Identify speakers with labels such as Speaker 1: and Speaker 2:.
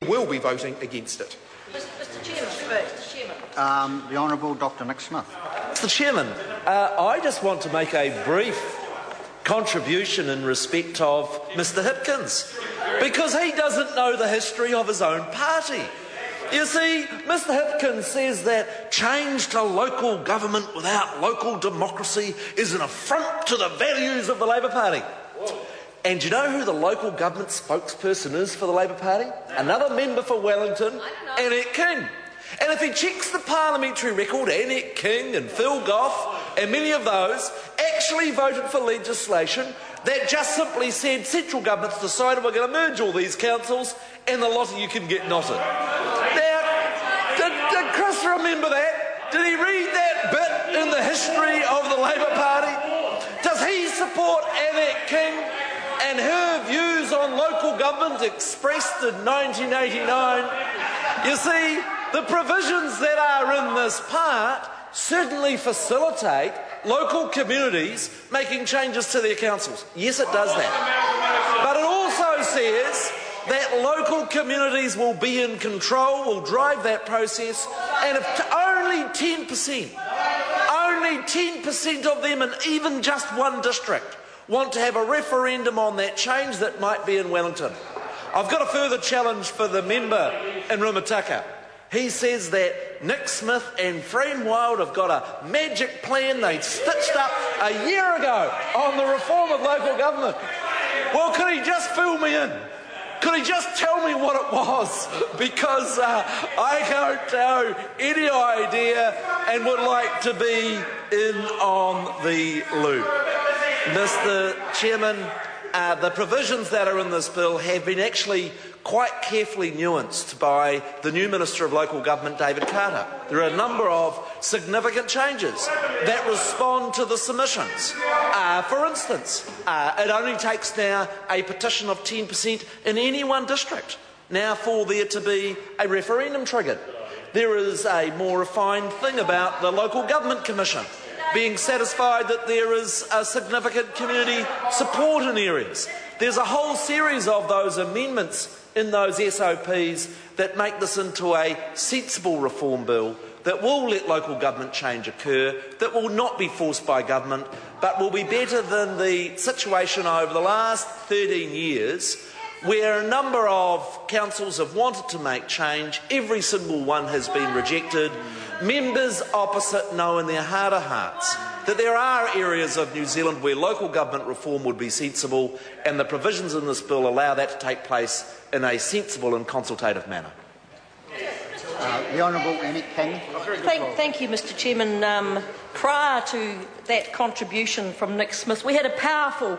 Speaker 1: Will be voting against it.
Speaker 2: Mr. Chairman.
Speaker 3: The Honourable Dr. Nick Smith.
Speaker 4: Mr. Chairman, I just want to make a brief contribution in respect of Mr. Hipkins, because he doesn't know the history of his own party. You see, Mr. Hipkins says that change to local government without local democracy is an affront to the values of the Labour Party. And do you know who the local government spokesperson is for the Labour Party? Another member for Wellington, Annette King. And if he checks the parliamentary record, Annette King and Phil Goff and many of those actually voted for legislation that just simply said central government's decided we're going to merge all these councils and the lot of you can get knotted. Now, did Chris remember that? Did he read that bit in the history of the Labour Party? Does he support Annette King and her views on local government expressed in 1989? You see, the provisions that are in this part certainly facilitate local communities making changes to their councils. Yes, it does that. But it also says that local communities will be in control, will drive that process, and if only 10% of them in even just one district want to have a referendum on that change that might be in Wellington. I've got a further challenge for the member in Rumataka. He says that Nick Smith and Fran Wild have got a magic plan they stitched up a year ago on the reform of local government. Well, could he just fill me in? Could he just tell me what it was? Because I don't know any idea and would like to be in on the loop. Mr. Chairman, the provisions that are in this bill have been actually quite carefully nuanced by the new Minister of Local Government, David Carter. There are a number of significant changes that respond to the submissions. For instance, it only takes now a petition of 10% in any one district now for there to be a referendum triggered. There is a more refined thing about the Local Government Commission being satisfied that there is a significant community support in areas. There's a whole series of those amendments in those SOPs that make this into a sensible reform bill that will let local government change occur, that will not be forced by government, but will be better than the situation over the last 13 years where a number of councils have wanted to make change, every single one has been rejected. Members opposite know in their heart of hearts that there are areas of New Zealand where local government reform would be sensible, and the provisions in this bill allow that to take place in a sensible and consultative manner.
Speaker 3: The Honourable Annette King.
Speaker 2: Thank you, Mr. Chairman. Prior to that contribution from Nick Smith, we had a powerful